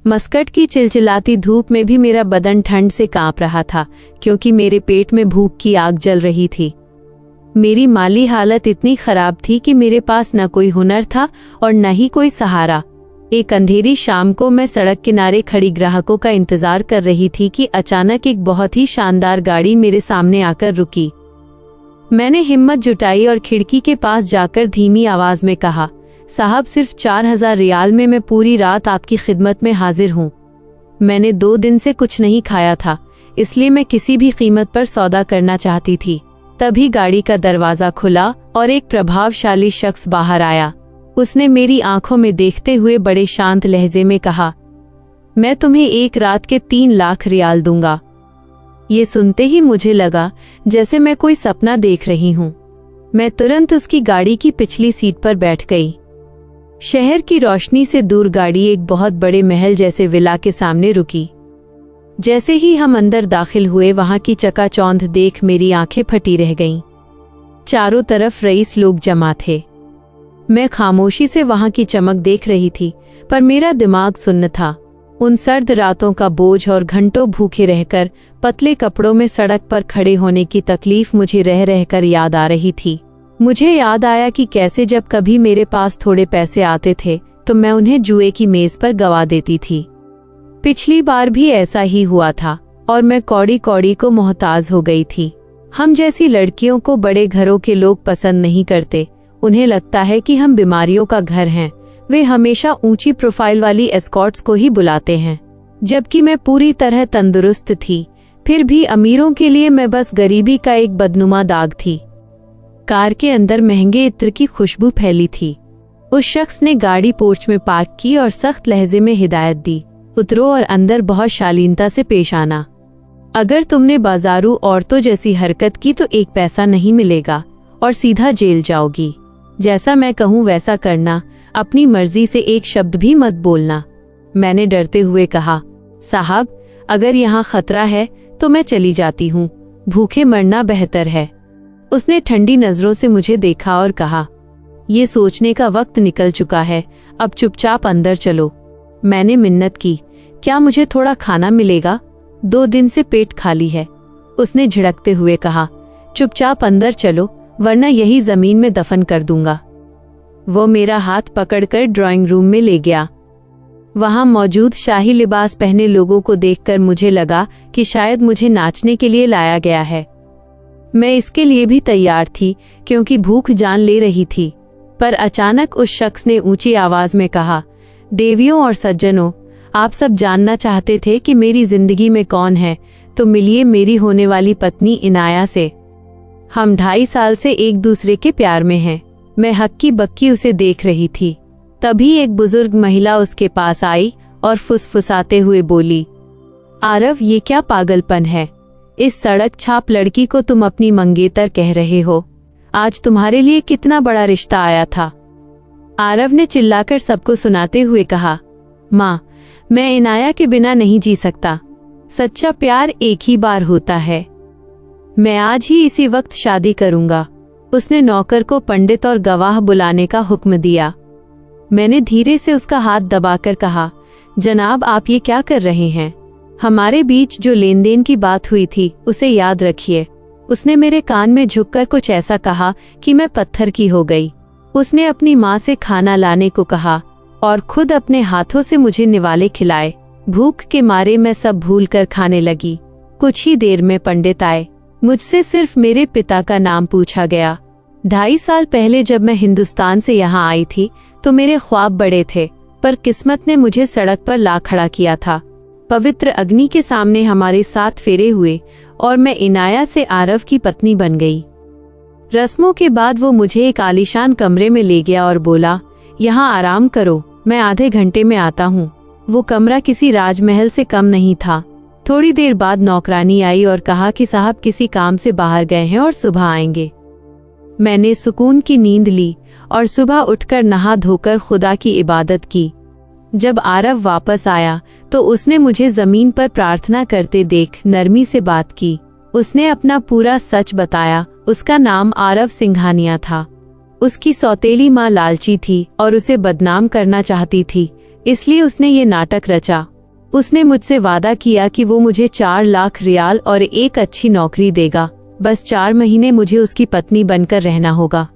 Muscat की चिलचिलाती धूप में भी मेरा बदन ठंड से कांप रहा था, क्योंकि मेरे पेट में भूख की आग जल रही थी। मेरी माली हालत इतनी खराब थी कि मेरे पास न कोई हुनर था और न ही कोई सहारा। एक अंधेरी शाम को मैं सड़क किनारे खड़ी ग्राहकों का इंतजार कर रही थी कि अचानक एक बहुत ही शानदार गाड़ी मेरे सामने आकर रुकी। मैंने हिम्मत जुटाई और खिड़की के पास जाकर धीमी आवाज में कहा, साहब, सिर्फ 4000 रियाल में मैं पूरी रात आपकी खिदमत में हाजिर हूँ। मैंने 2 दिन से कुछ नहीं खाया था, इसलिए मैं किसी भी कीमत पर सौदा करना चाहती थी। तभी गाड़ी का दरवाजा खुला और एक प्रभावशाली शख्स बाहर आया। उसने मेरी आंखों में देखते हुए बड़े शांत लहजे में कहा, मैं तुम्हें 1 रात के 3 लाख रियाल दूंगा। ये सुनते ही मुझे लगा जैसे मैं कोई सपना देख रही हूँ। मैं तुरंत उसकी गाड़ी की पिछली सीट पर बैठ गई। शहर की रोशनी से दूर गाड़ी एक बहुत बड़े महल जैसे विला के सामने रुकी। जैसे ही हम अंदर दाखिल हुए, वहां की चकाचौंध देख मेरी आंखें फटी रह गईं। चारों तरफ रईस लोग जमा थे। मैं खामोशी से वहां की चमक देख रही थी, पर मेरा दिमाग सुन्न था। उन सर्द रातों का बोझ और घंटों भूखे रहकर पतले कपड़ों में सड़क पर खड़े होने की तकलीफ मुझे रह रहकर याद आ रही थी। मुझे याद आया कि कैसे जब कभी मेरे पास थोड़े पैसे आते थे तो मैं उन्हें जुए की मेज पर गवा देती थी। पिछली बार भी ऐसा ही हुआ था और मैं कौड़ी कौड़ी को मोहताज हो गई थी। हम जैसी लड़कियों को बड़े घरों के लोग पसंद नहीं करते। उन्हें लगता है कि हम बीमारियों का घर हैं। वे हमेशा ऊंची प्रोफाइल वाली एस्कॉर्ट्स को ही बुलाते हैं, जबकि मैं पूरी तरह तंदुरुस्त थी। फिर भी अमीरों के लिए मैं बस गरीबी का एक बदनुमा दाग थी। कार के अंदर महंगे इत्र की खुशबू फैली थी। उस शख्स ने गाड़ी पोर्च में पार्क की और सख्त लहजे में हिदायत दी, उतरो और अंदर बहुत शालीनता से पेश आना। अगर तुमने बाजारू औरतों जैसी हरकत की तो 1 पैसा नहीं मिलेगा और सीधा जेल जाओगी। जैसा मैं कहूँ वैसा करना, अपनी मर्जी से एक शब्द भी मत बोलना। मैंने डरते हुए कहा, साहब, अगर यहाँ खतरा है तो मैं चली जाती हूँ। भूखे मरना बेहतर है। उसने ठंडी नजरों से मुझे देखा और कहा, ये सोचने का वक्त निकल चुका है, अब चुपचाप अंदर चलो। मैंने मिन्नत की, क्या मुझे थोड़ा खाना मिलेगा? 2 दिन से पेट खाली है। उसने झिड़कते हुए कहा, चुपचाप अंदर चलो, वरना यही जमीन में दफन कर दूंगा। वो मेरा हाथ पकड़कर ड्राइंग रूम में ले गया। वहां मौजूद शाही लिबास पहने लोगों को देखकर मुझे लगा कि शायद मुझे नाचने के लिए लाया गया है। मैं इसके लिए भी तैयार थी, क्योंकि भूख जान ले रही थी। पर अचानक उस शख्स ने ऊंची आवाज में कहा, देवियों और सज्जनों, आप सब जानना चाहते थे कि मेरी जिंदगी में कौन है, तो मिलिए मेरी होने वाली पत्नी इनाया से। हम 2.5 साल से एक दूसरे के प्यार में हैं। मैं हक्की बक्की उसे देख रही थी। तभी एक बुजुर्ग महिला उसके पास आई और फुसफुसाते हुए बोली, आरव, ये क्या पागलपन है? इस सड़क छाप लड़की को तुम अपनी मंगेतर कह रहे हो? आज तुम्हारे लिए कितना बड़ा रिश्ता आया था। आरव ने चिल्लाकर सबको सुनाते हुए कहा, माँ, मैं इनाया के बिना नहीं जी सकता। सच्चा प्यार एक ही बार होता है। मैं आज ही इसी वक्त शादी करूंगा। उसने नौकर को पंडित और गवाह बुलाने का हुक्म दिया। मैंने धीरे से उसका हाथ दबाकर कहा, जनाब, आप ये क्या कर रहे हैं? हमारे बीच जो लेन देन की बात हुई थी उसे याद रखिए। उसने मेरे कान में झुककर कुछ ऐसा कहा कि मैं पत्थर की हो गई। उसने अपनी माँ से खाना लाने को कहा और खुद अपने हाथों से मुझे निवाले खिलाए। भूख के मारे मैं सब भूलकर खाने लगी। कुछ ही देर में पंडित आए। मुझसे सिर्फ मेरे पिता का नाम पूछा गया। 2.5 साल पहले जब मैं हिंदुस्तान से यहाँ आई थी तो मेरे ख्वाब बड़े थे, पर किस्मत ने मुझे सड़क पर ला खड़ा किया था। पवित्र अग्नि के सामने हमारे 7 फेरे हुए और मैं इनाया से आरव की पत्नी बन गई। रस्मों के बाद वो मुझे एक आलीशान कमरे में ले गया और बोला, यहाँ आराम करो, मैं आधे घंटे में आता हूँ। वो कमरा किसी राजमहल से कम नहीं था। थोड़ी देर बाद नौकरानी आई और कहा कि साहब किसी काम से बाहर गए हैं और सुबह आएंगे। मैंने सुकून की नींद ली और सुबह उठकर नहा धोकर खुदा की इबादत की। जब आरव वापस आया तो उसने मुझे जमीन पर प्रार्थना करते देख नरमी से बात की। उसने अपना पूरा सच बताया। उसका नाम आरव सिंघानिया था। उसकी सौतेली माँ लालची थी और उसे बदनाम करना चाहती थी, इसलिए उसने ये नाटक रचा। उसने मुझसे वादा किया कि वो मुझे 4 लाख रियाल और एक अच्छी नौकरी देगा, बस 4 महीने मुझे उसकी पत्नी बनकर रहना होगा।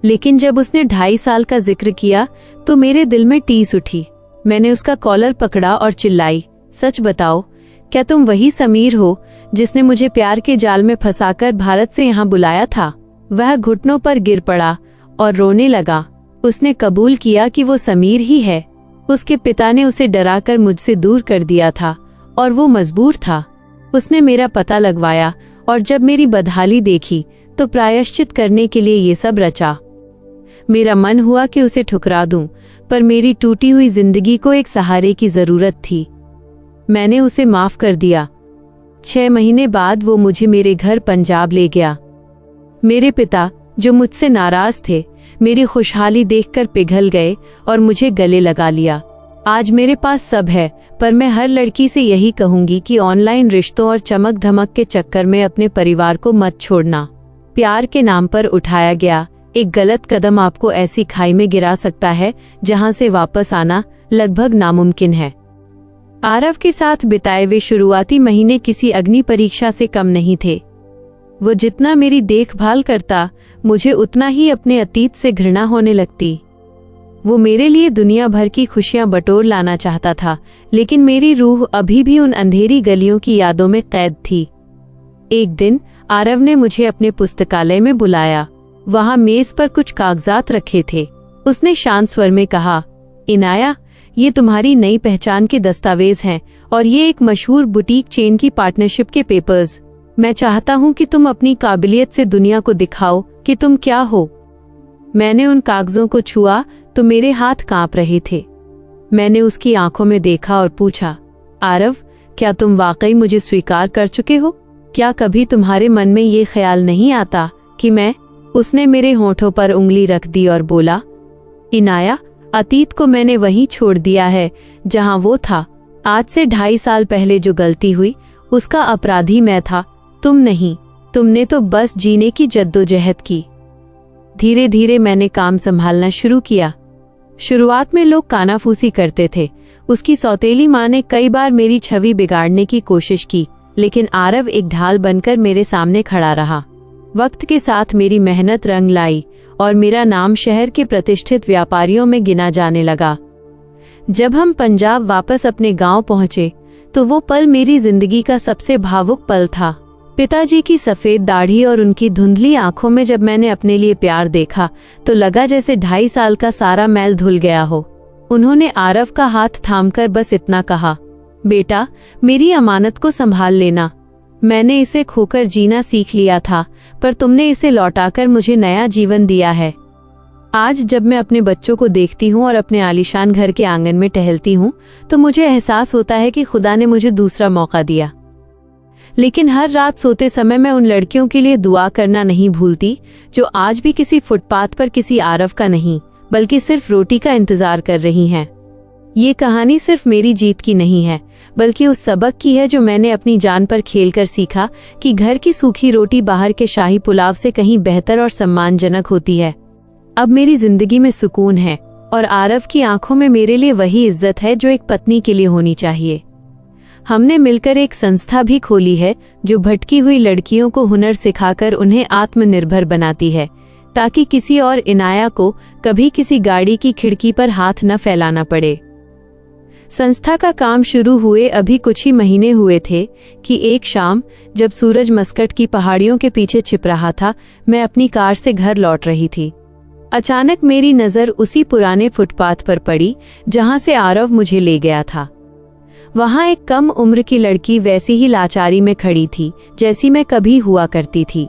लेकिन जब उसने 2.5 साल का जिक्र किया तो मेरे दिल में टीस उठी। मैंने उसका कॉलर पकड़ा और चिल्लाई, सच बताओ, क्या तुम वही समीर हो जिसने मुझे प्यार के जाल में फंसाकर भारत से यहाँ बुलाया था? वह घुटनों पर गिर पड़ा और रोने लगा। उसने कबूल किया कि वो समीर ही है। उसके पिता ने उसे डराकर मुझसे दूर कर दिया था और वो मजबूर था। उसने मेरा पता लगवाया और जब मेरी बदहाली देखी तो प्रायश्चित करने के लिए ये सब रचा। मेरा मन हुआ कि उसे ठुकरा दूं, पर मेरी टूटी हुई जिंदगी को एक सहारे की जरूरत थी। मैंने उसे माफ कर दिया। 6 महीने बाद वो मुझे मेरे घर पंजाब ले गया। मेरे पिता, जो मुझसे नाराज थे, मेरी खुशहाली देखकर पिघल गए और मुझे गले लगा लिया। आज मेरे पास सब है, पर मैं हर लड़की से यही कहूंगी कि ऑनलाइन रिश्तों और चमक धमक के चक्कर में अपने परिवार को मत छोड़ना। प्यार के नाम पर उठाया गया एक गलत कदम आपको ऐसी खाई में गिरा सकता है जहां से वापस आना लगभग नामुमकिन है। आरव के साथ बिताए वे शुरुआती महीने किसी अग्नि परीक्षा से कम नहीं थे। वो जितना मेरी देखभाल करता, मुझे उतना ही अपने अतीत से घृणा होने लगती। वो मेरे लिए दुनिया भर की खुशियां बटोर लाना चाहता था, लेकिन मेरी रूह अभी भी उन अंधेरी गलियों की यादों में कैद थी। एक दिन आरव ने मुझे अपने पुस्तकालय में बुलाया। वहां मेज पर कुछ कागजात रखे थे। उसने शांत स्वर में कहा, इनाया, ये तुम्हारी नई पहचान के दस्तावेज हैं और ये एक मशहूर बुटीक चेन की पार्टनरशिप के पेपर्स। मैं चाहता हूं कि तुम अपनी काबिलियत से दुनिया को दिखाओ कि तुम क्या हो। मैंने उन कागजों को छुआ तो मेरे हाथ कांप रहे थे। मैंने उसकी आंखों में देखा और पूछा, आरव, क्या तुम वाकई मुझे स्वीकार कर चुके हो? क्या कभी तुम्हारे मन में ये ख्याल नहीं आता कि मैं? उसने मेरे होठों पर उंगली रख दी और बोला, इनाया, अतीत को मैंने वहीं छोड़ दिया है जहां वो था। आज से 2.5 साल पहले जो गलती हुई उसका अपराधी मैं था, तुम नहीं। तुमने तो बस जीने की जद्दोजहद की। धीरे धीरे मैंने काम संभालना शुरू किया। शुरुआत में लोग कानाफूसी करते थे। उसकी सौतेली माँ ने कई बार मेरी छवि बिगाड़ने की कोशिश की, लेकिन आरव एक ढाल बनकर मेरे सामने खड़ा रहा। वक्त के साथ मेरी मेहनत रंग लाई और मेरा नाम शहर के प्रतिष्ठित व्यापारियों में गिना जाने लगा। जब हम पंजाब वापस अपने गांव पहुंचे तो वो पल मेरी जिंदगी का सबसे भावुक पल था। पिताजी की सफेद दाढ़ी और उनकी धुंधली आंखों में जब मैंने अपने लिए प्यार देखा तो लगा जैसे 2.5 साल का सारा मैल धुल गया हो। उन्होंने आरव का हाथ थामकर बस इतना कहा, बेटा, मेरी अमानत को संभाल लेना। मैंने इसे खोकर जीना सीख लिया था, पर तुमने इसे लौटाकर मुझे नया जीवन दिया है। आज जब मैं अपने बच्चों को देखती हूँ और अपने आलीशान घर के आंगन में टहलती हूँ तो मुझे एहसास होता है कि खुदा ने मुझे दूसरा मौका दिया। लेकिन हर रात सोते समय मैं उन लड़कियों के लिए दुआ करना नहीं भूलती जो आज भी किसी फुटपाथ पर किसी आरव का नहीं बल्कि सिर्फ रोटी का इंतजार कर रही हैं। ये कहानी सिर्फ मेरी जीत की नहीं है, बल्कि उस सबक की है जो मैंने अपनी जान पर खेलकर सीखा कि घर की सूखी रोटी बाहर के शाही पुलाव से कहीं बेहतर और सम्मानजनक होती है। अब मेरी जिंदगी में सुकून है और आरव की आंखों में मेरे लिए वही इज्जत है जो एक पत्नी के लिए होनी चाहिए। हमने मिलकर एक संस्था भी खोली है जो भटकी हुई लड़कियों को हुनर सिखाकर उन्हें आत्मनिर्भर बनाती है, ताकि किसी और इनाया को कभी किसी गाड़ी की खिड़की पर हाथ न फैलाना पड़े। संस्था का काम शुरू हुए अभी कुछ ही महीने हुए थे कि एक शाम जब सूरज मस्कट की पहाड़ियों के पीछे छिप रहा था, मैं अपनी कार से घर लौट रही थी। अचानक मेरी नजर उसी पुराने फुटपाथ पर पड़ी जहां से आरव मुझे ले गया था। वहां एक कम उम्र की लड़की वैसी ही लाचारी में खड़ी थी जैसी मैं कभी हुआ करती थी।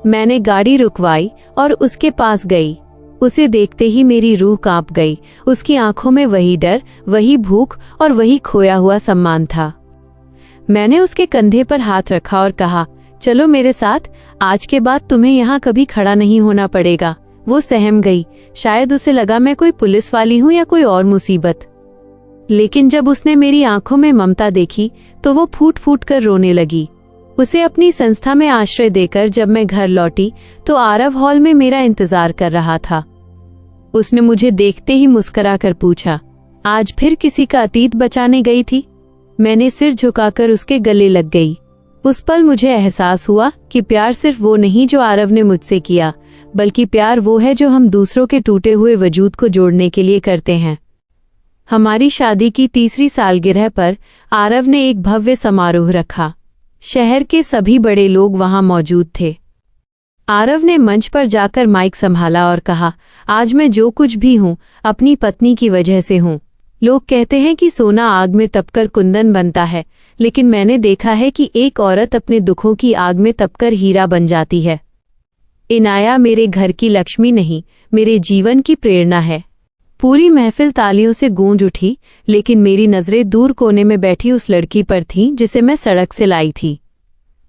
मैंने गाड़ी रुकवाई और उसके पास गई। उसे देखते ही मेरी रूह कांप गई। उसकी आंखों में वही डर, वही भूख और वही खोया हुआ सम्मान था। मैंने उसके कंधे पर हाथ रखा और कहा, चलो मेरे साथ, आज के बाद तुम्हें यहाँ कभी खड़ा नहीं होना पड़ेगा। वो सहम गई। शायद उसे लगा मैं कोई पुलिस वाली हूँ या कोई और मुसीबत। लेकिन जब उसने मेरी आंखों में ममता देखी तो वो फूट फूट कर रोने लगी। उसे अपनी संस्था में आश्रय देकर जब मैं घर लौटी तो आरव हॉल में मेरा इंतजार कर रहा था। उसने मुझे देखते ही मुस्कुराकर पूछा, आज फिर किसी का अतीत बचाने गई थी? मैंने सिर झुकाकर उसके गले लग गई। उस पल मुझे एहसास हुआ कि प्यार सिर्फ वो नहीं जो आरव ने मुझसे किया, बल्कि प्यार वो है जो हम दूसरों के टूटे हुए वजूद को जोड़ने के लिए करते हैं। हमारी शादी की 3री सालगिरह पर आरव ने एक भव्य समारोह रखा। शहर के सभी बड़े लोग वहां मौजूद थे। आरव ने मंच पर जाकर माइक संभाला और कहा, आज मैं जो कुछ भी हूँ अपनी पत्नी की वजह से हूँ। लोग कहते हैं कि सोना आग में तपकर कुंदन बनता है, लेकिन मैंने देखा है कि एक औरत अपने दुखों की आग में तपकर हीरा बन जाती है। इनाया मेरे घर की लक्ष्मी नहीं, मेरे जीवन की प्रेरणा है। पूरी महफिल तालियों से गूंज उठी, लेकिन मेरी नजरें दूर कोने में बैठी उस लड़की पर थीं जिसे मैं सड़क से लाई थी।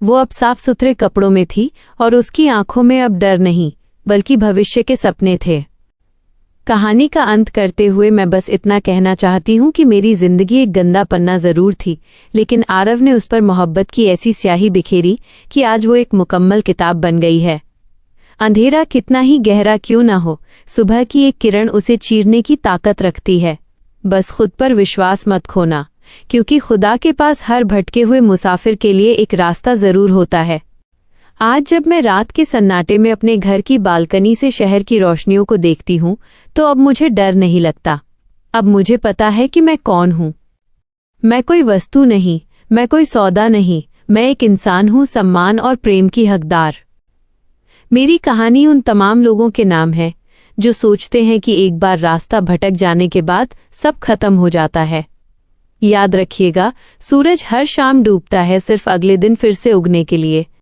वो अब साफ सुथरे कपड़ों में थी और उसकी आंखों में अब डर नहीं, बल्कि भविष्य के सपने थे। कहानी का अंत करते हुए मैं बस इतना कहना चाहती हूँ कि मेरी जिंदगी एक गंदा पन्ना जरूर थी, लेकिन आरव ने उस पर मोहब्बत की ऐसी स्याही बिखेरी कि आज वो एक मुकम्मल किताब बन गई है। अंधेरा कितना ही गहरा क्यों न हो, सुबह की एक किरण उसे चीरने की ताकत रखती है। बस खुद पर विश्वास मत खोना, क्योंकि खुदा के पास हर भटके हुए मुसाफिर के लिए एक रास्ता जरूर होता है। आज जब मैं रात के सन्नाटे में अपने घर की बालकनी से शहर की रोशनियों को देखती हूँ, तो अब मुझे डर नहीं लगता। अब मुझे पता है कि मैं कौन हूँ। मैं कोई वस्तु नहीं, मैं कोई सौदा नहीं, मैं एक इंसान हूँ, सम्मान और प्रेम की हकदार। मेरी कहानी उन तमाम लोगों के नाम है जो सोचते हैं कि एक बार रास्ता भटक जाने के बाद सब खत्म हो जाता है। याद रखिएगा, सूरज हर शाम डूबता है सिर्फ अगले दिन फिर से उगने के लिए।